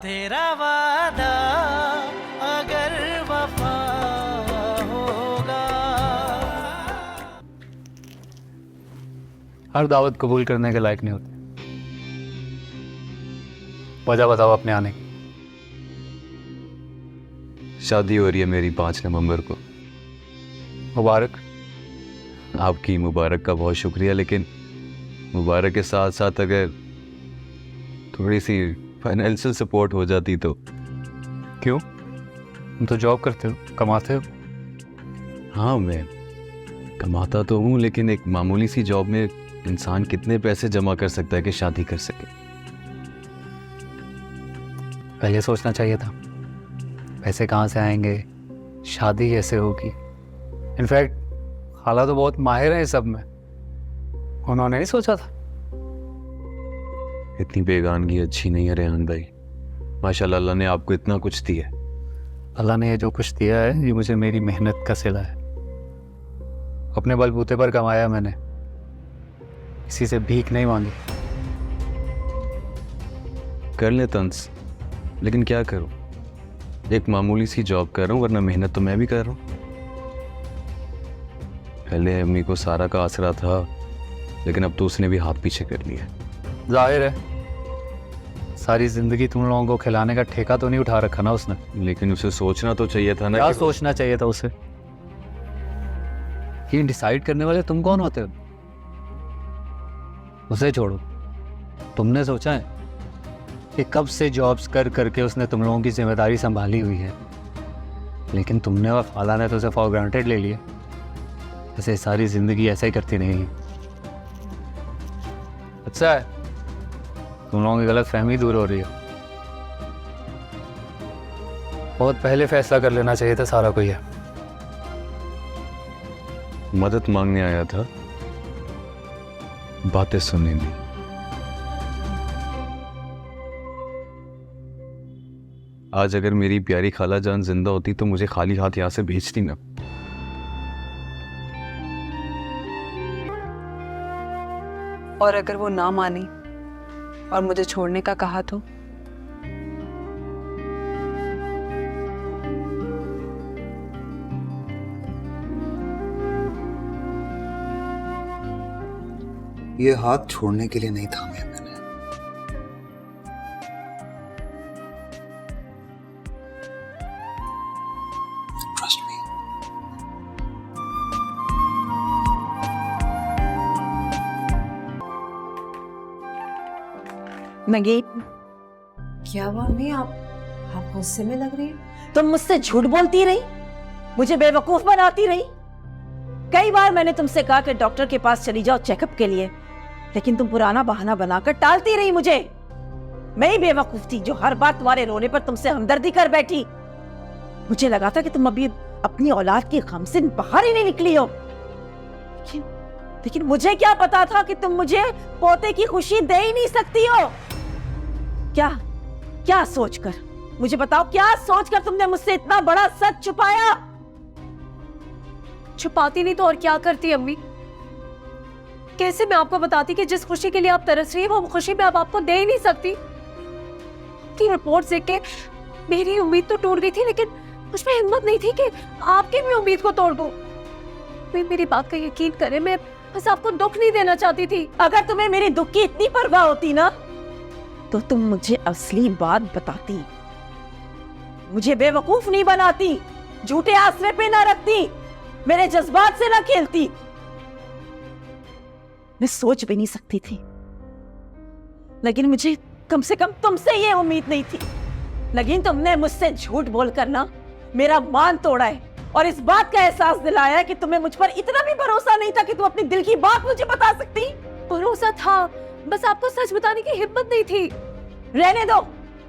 तेरा वादा अगर वफा होगा। हर दावत कबूल करने के लायक नहीं होते। वजह बताओ अपने आने की। शादी हो रही है मेरी 5 नवंबर को। मुबारक। आपकी मुबारक का बहुत शुक्रिया, लेकिन मुबारक के साथ साथ अगर थोड़ी सी फाइनेंशियल सपोर्ट हो जाती तो। क्यों? तुम तो जॉब करते हो, कमाते हो। हाँ, मैं कमाता तो हूँ, लेकिन एक मामूली सी जॉब में इंसान कितने पैसे जमा कर सकता है कि शादी कर सके? पहले सोचना चाहिए था। पैसे कहाँ से आएंगे, शादी कैसे होगी। इनफैक्ट खाला तो बहुत माहिर है इस सब में, उन्होंने नहीं सोचा था। इतनी बेगानगी अच्छी नहीं है रेहान भाई। माशाल्लाह, अल्लाह ने आपको इतना कुछ दिया है। अल्लाह ने ये जो कुछ दिया है ये मुझे मेरी मेहनत का सिला है। अपने बलबूते पर कमाया मैंने, किसी से भीख नहीं मांगी। कर ले तंस, लेकिन क्या करूं? एक मामूली सी जॉब कर रहा हूं, वरना मेहनत तो मैं भी कर रहा हूं। पहले अम्मी को सारा का आसरा था, लेकिन अब तो उसने भी हाथ पीछे कर लिया। जाहिर है सारी जिंदगी तुम लोगों को खिलाने का ठेका तो नहीं उठा रखा ना उसने। लेकिन उसे सोचना तो चाहिए था ना। क्या सोचना चाहिए था उसे? ये डिसाइड करने वाले तुम कौन होते हो? उसे छोड़ो। तुमने सोचा है कि कब से जॉब्स कर करके उसने तुम लोगों की जिम्मेदारी संभाली हुई है, लेकिन तुमने और खाला ने तो उसे फॉर ग्रांटेड ले लिया। ऐसे सारी जिंदगी ऐसा ही करती नहीं। अच्छा है, तुम लोगों की गलत फहमी दूर हो रही है। बहुत पहले फैसला कर लेना चाहिए था सारा कोई है। मदद मांगने आया था, बातें सुनने नहीं। आज अगर मेरी प्यारी खाला जान जिंदा होती तो मुझे खाली हाथ यहां से भेजती ना। और अगर वो ना मानी और मुझे छोड़ने का कहा तो? ये हाथ छोड़ने के लिए नहीं थामे मैंने। Trust me. नगीन, क्या हुआ अम्मी? आप गुस्से में लग रही हैं। तुम मुझसे झूठ बोलती रही, मुझे बेवकूफ बनाती रही। कई बार मैंने तुमसे कहा कि डॉक्टर के पास चली जाओ चेकअप के लिए, लेकिन तुम पुराना बहाना बनाकर टालती रही मुझे। मैं ही बेवकूफ थी जो हर बार तुम्हारे रोने पर तुमसे हमदर्दी कर बैठी। मुझे लगा था कि तुम अभी अपनी औलाद की गम से बाहर ही नहीं निकली हो, लेकिन मुझे क्या पता था कि तुम मुझे पोते की खुशी दे ही नहीं सकती हो। क्या क्या सोचकर, मुझे बताओ, क्या सोचकर तुमने मुझसे इतना बड़ा सच छुपाया? छुपाती नहीं तो और क्या करती अम्मी? कैसे मैं आपको बताती कि जिस खुशी के लिए आप तरस रही है वो खुशी मैं अब आपको दे ही नहीं सकती। की रिपोर्ट देख के मेरी उम्मीद तो टूट गई थी, लेकिन मुझमें हिम्मत नहीं थी कि आपकी भी उम्मीद को तोड़ दूं। मेरी बात का यकीन करें, मैं बस आपको दुख नहीं देना चाहती थी। अगर तुम्हें मेरे दुख की इतनी परवाह होती ना, तो तुम मुझे असली बात बताती, मुझे बेवकूफ नहीं बनाती, झूठे आसरे पे ना रखती, मेरे जज्बात से ना खेलती। मैं सोच भी नहीं सकती थी, लेकिन मुझे कम से कम तुमसे ये उम्मीद नहीं थी। लेकिन तुमने मुझसे झूठ बोलकर ना मेरा मान तोड़ा है, और इस बात का एहसास दिलाया है कि तुम्हें मुझ पर इतना भी भरोसा नहीं था कि तुम अपनी दिल की बात मुझे बता सकती। भरोसा था, बस आपको सच बताने की हिम्मत नहीं थी। रहने दो,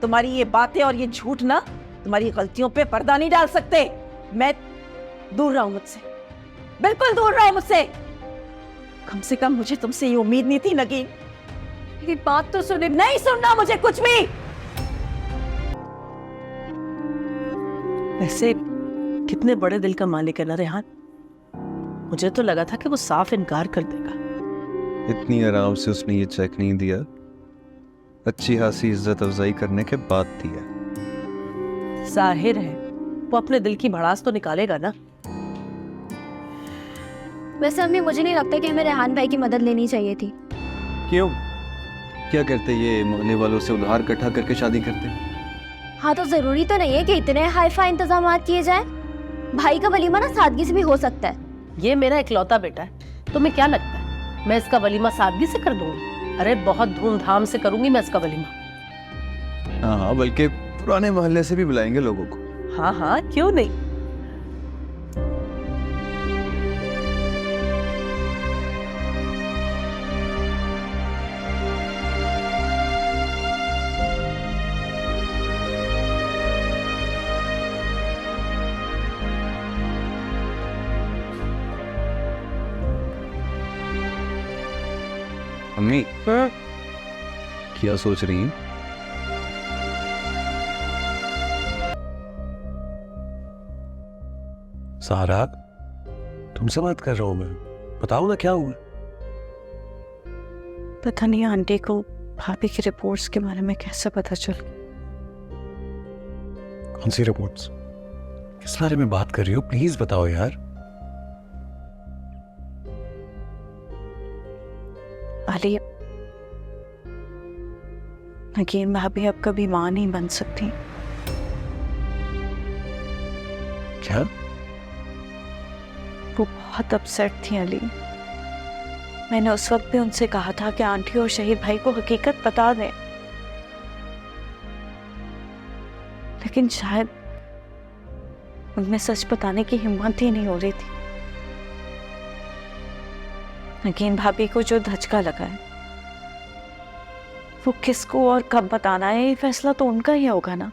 तुम्हारी ये बातें और ये झूठ ना तुम्हारी गलतियों पे पर्दा नहीं डाल सकते। मैं दूर रहो मुझसे, बिल्कुल दूर रहो मुझसे। कम से कम मुझे तुमसे ये उम्मीद नहीं थी नगीन। मेरी बात तो सुने। नहीं सुनना मुझे कुछ भी। वैसे कितने बड़े दिल का मालिक है ना रेहान। मुझे तो लगा था कि वो साफ इनकार कर देगा। इतनी आराम से उसने ये चेक नहीं दिया। अच्छी खासी इज्जत अफजाई करने के बाद दी है। जाहिर है वो अपने दिल की भड़ास तो निकालेगा ना। वैसे अम्मी मुझे नहीं लगता कि हमें रेहान भाई की मदद लेनी चाहिए थी। क्यों? क्या करते ये मोहल्ले वालों से उधार इकट्ठा करके शादी करते? हाँ तो जरूरी तो नहीं है कि इतने हाई फाई इंतजाम किए जाए। भाई का वलीमा ना सादगी से भी हो सकता है। ये मेरा इकलौता बेटा है, तुम्हें क्या लगता है मैं इसका वलीमा सादगी से कर दूंगी? अरे बहुत धूमधाम से करूंगी मैं इसका वलीमा। हाँ, बल्कि पुराने मोहल्ले से भी बुलाएंगे लोगों को। हाँ हाँ, क्यों नहीं। अम्मी क्या सोच रही हैं? सहारा, तुमसे बात कर रहा हूं मैं, बताओ ना क्या हुआ। पता नहीं आंटी को भाभी की रिपोर्ट्स के बारे में कैसे पता चल। कौन सी रिपोर्ट्स? किस बारे में बात कर रही हो? प्लीज बताओ यार। अली, नगीन भाभी अब कभी मां नहीं बन सकती। क्या? वो बहुत अपसेट थी अली। मैंने उस वक्त भी उनसे कहा था कि आंटी और शहीद भाई को हकीकत बता दें, लेकिन शायद उनमें सच बताने की हिम्मत ही नहीं हो रही थी। नगीन भाभी को जो धचका लगा है, वो किसको और कब बताना है, ये फैसला तो उनका ही होगा ना।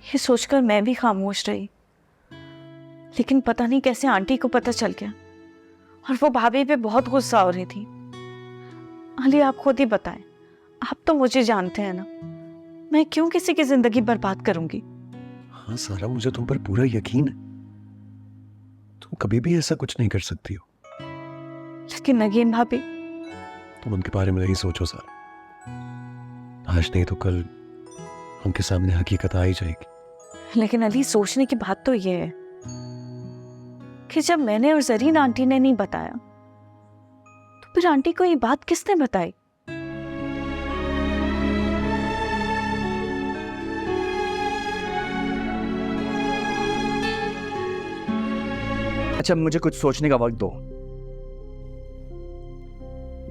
ये सोचकर मैं भी खामोश रही, लेकिन पता नहीं कैसे आंटी को पता चल गया और वो भाभी पे बहुत गुस्सा हो रही थी। अली, आप खुद ही बताएं, आप तो मुझे जानते हैं ना, मैं क्यों किसी की जिंदगी बर्बाद करूंगी। हाँ सारा, मुझे तुम पर पूरा यकीन है, तुम कभी भी ऐसा कुछ नहीं कर सकती हो। लेकिन नगीन भाभी, तुम उनके बारे में नहीं सोचो सारा, आज नहीं तो कल उनके सामने हकीकत आ ही जाएगी। लेकिन अली, सोचने की बात तो ये है कि जब मैंने और जरीन आंटी ने नहीं बताया, तो फिर आंटी को ये बात किसने बताई? अच्छा, मुझे कुछ सोचने का वक्त दो।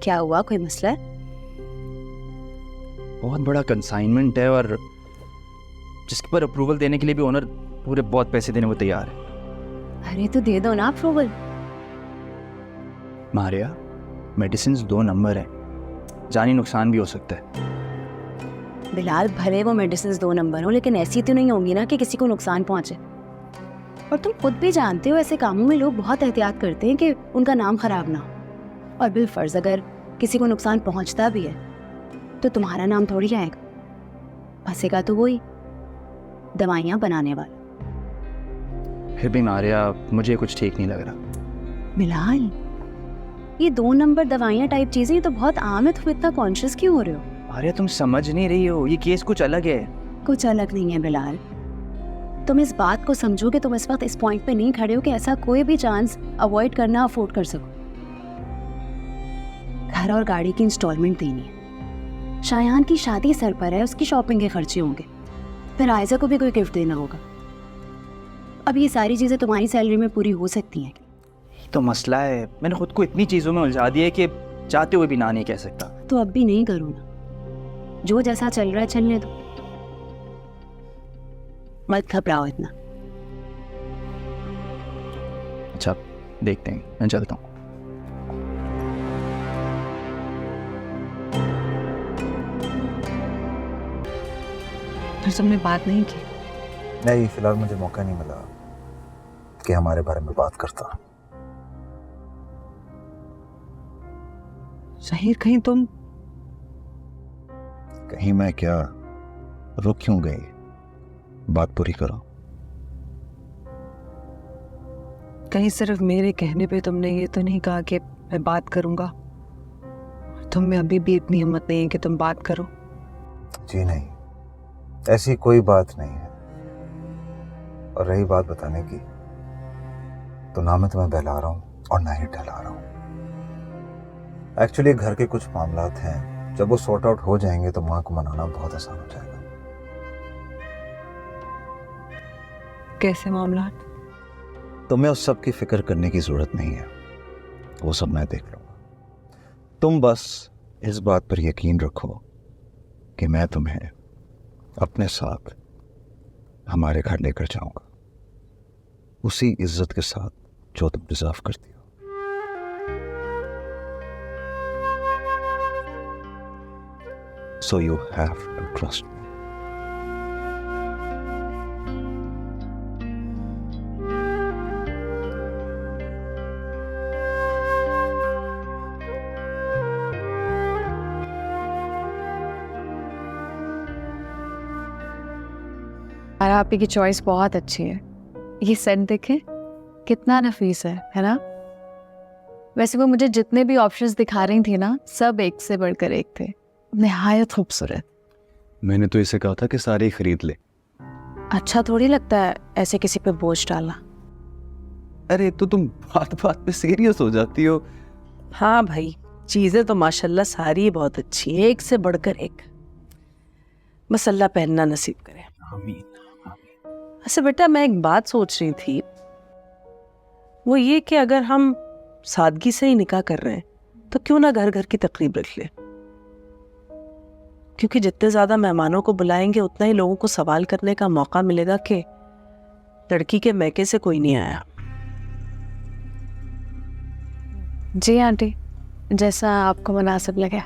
क्या हुआ, कोई मसला है? बहुत बड़ा कंसाइनमेंट है और जिसके पर अप्रूवल देने के लिए भी ओनर पूरे बहुत पैसे देने को तैयार है। अरे तो दे दो ना अप्रूवल। मारिया, मेडिसिन 2 नंबर है, जानी नुकसान भी हो सकता है। बिलाल, भले वो मेडिसिन 2 नंबर हो, लेकिन ऐसी तो नहीं होंगी ना कि किसी को नुकसान पहुंचे। और तुम खुद भी जानते हो ऐसे कामों में लोग बहुत एहतियात करते हैं कि उनका नाम खराब ना हो। और बिलफर्ज अगर किसी को नुकसान पहुंचता भी है तो तुम्हारा नाम थोड़ी आएगा, फंसेगा तो वही दवाइयाँ बनाने वाला। फिर भी मारिया, मुझे कुछ ठीक नहीं लग रहा। बिलाल, ये 2 नंबर दवाइयाँ टाइप चीजें तो बहुत आम है, तुम इतना कॉन्शियस क्यों हो रहे हो? मारिया, तुम समझ नहीं रही हो, ये केस कुछ अलग है। कुछ अलग नहीं है बिलाल, तुम इस बात को समझो कि तुम इस वक्त इस पॉइंट पे नहीं खड़े हो कि ऐसा कोई भी चांस अवॉइड करना अफोर्ड कर सको। घर और गाड़ी की इंस्टॉलमेंट देनी है, शायान की शादी सर पर है, उसकी शॉपिंग के खर्चे होंगे, फिर आयजा को भी कोई गिफ्ट देना होगा। अब ये सारी चीजें तुम्हारी सैलरी में पूरी हो सकती हैं? तो मसला है, मैंने खुद को इतनी चीजों में उलझा दिया है कि चाहते हुए भी ना नहीं कह सकता। तो अब भी नहीं करो ना, जो जैसा चल रहा है चलने दो, मत घबराओ इतना। अच्छा, देखते हैं, मैं चलता हूँ। फिर तुमने बात नहीं की? नहीं, फिलहाल मुझे मौका नहीं मिला कि हमारे बारे में बात करता। शहीर, कहीं तुम? कहीं मैं क्या, रुक क्यों गई? बात पूरी करो। कहीं सिर्फ मेरे कहने पे तुमने ये तो नहीं कहा कि मैं बात करूंगा? तुम में अभी भी इतनी हिम्मत नहीं है कि तुम बात करो? जी नहीं, ऐसी कोई बात नहीं है। और रही बात बताने की, तो ना मैं तुम्हें बहला रहा हूँ और ना ही टहला रहा हूँ। एक्चुअली घर के कुछ मामलात हैं, जब वो सॉर्ट आउट हो जाएंगे तो माँ को मनाना बहुत आसान हो जाएगा। कैसे मामलात? तुम्हें उस सब की फिक्र करने की जरूरत नहीं है, वो सब मैं देख लूंगा। तुम बस इस बात पर यकीन रखो कि मैं तुम्हें अपने साथ हमारे घर लेकर जाऊंगा, उसी इज्जत के साथ जो तुम डिजर्व करती हो। So you have to trust me. और आपकी की चॉइस बहुत अच्छी है। ये सेट देखे कितना नफीस है ना? वैसे वो मुझे जितने भी ऑप्शंस दिखा रही थी ना, सब एक से बढ़कर एक थे, निहायत खूबसूरत। मैंने तो इसे कहा था कि सारे ही खरीद ले। अच्छा थोड़ी लगता है ऐसे किसी पे बोझ डालना। अरे तो तुम बात बात पे सीरियस हो जाती हो। हाँ भाई, चीजें तो माशाल्लाह सारी बहुत अच्छी है, एक से बढ़कर एक। बस अल्लाह पहनना नसीब करे। आमीन। अच्छा बेटा, मैं एक बात सोच रही थी, वो ये कि अगर हम सादगी से ही निकाह कर रहे हैं तो क्यों ना घर घर की तकरीब रख ले, क्योंकि जितने ज्यादा मेहमानों को बुलाएंगे उतना ही लोगों को सवाल करने का मौका मिलेगा कि लड़की के मैके से कोई नहीं आया। जी आंटी, जैसा आपको मुनासिब लगे।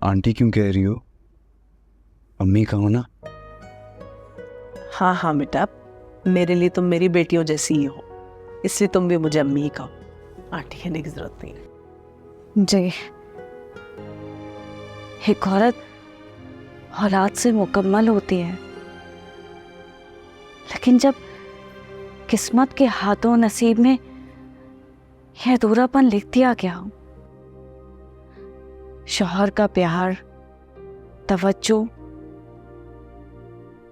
आंटी क्यों कह रही हो? अम्मी कहो ना। हाँ हाँ बेटा, मेरे लिए तुम मेरी बेटियों जैसी ही हो, इसलिए तुम भी मुझे अम्मी ही कहो, आंटी कहने की जरूरत नहीं है। जी, एक औरत औलाद से मुकम्मल होती है, लेकिन जब किस्मत के हाथों नसीब में यह अधूरापन लिख दिया गया हो, शौहर का प्यार, तवज्जो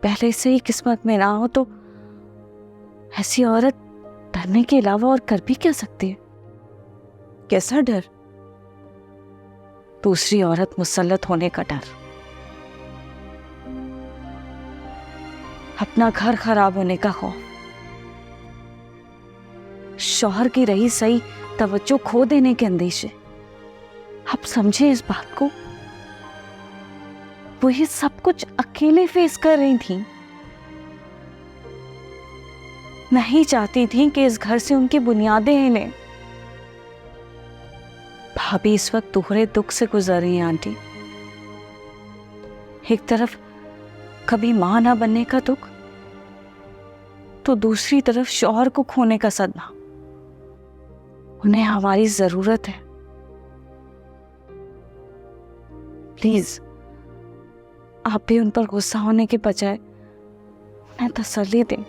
पहले से ही किस्मत में ना हो, तो ऐसी औरत डरने के अलावा और कर भी क्या सकती है? कैसा डर? दूसरी औरत मुसल्लत होने का डर, अपना घर खराब होने का खौफ, शौहर की रही सही तवज्जो खो देने के अंदेशे। आप समझे इस बात को? वो ये सब कुछ अकेले फेस कर रही थी, नहीं चाहती थी कि इस घर से उनकी बुनियादें हिलें। भाभी इस वक्त दोहरे दुख से गुजर रही हैं आंटी। एक तरफ कभी मां ना बनने का दुख, तो दूसरी तरफ शौहर को खोने का सदमा। उन्हें हमारी जरूरत है। प्लीज आप भी उन पर गुस्सा होने के बजाय उन्हें तसल्ली दें।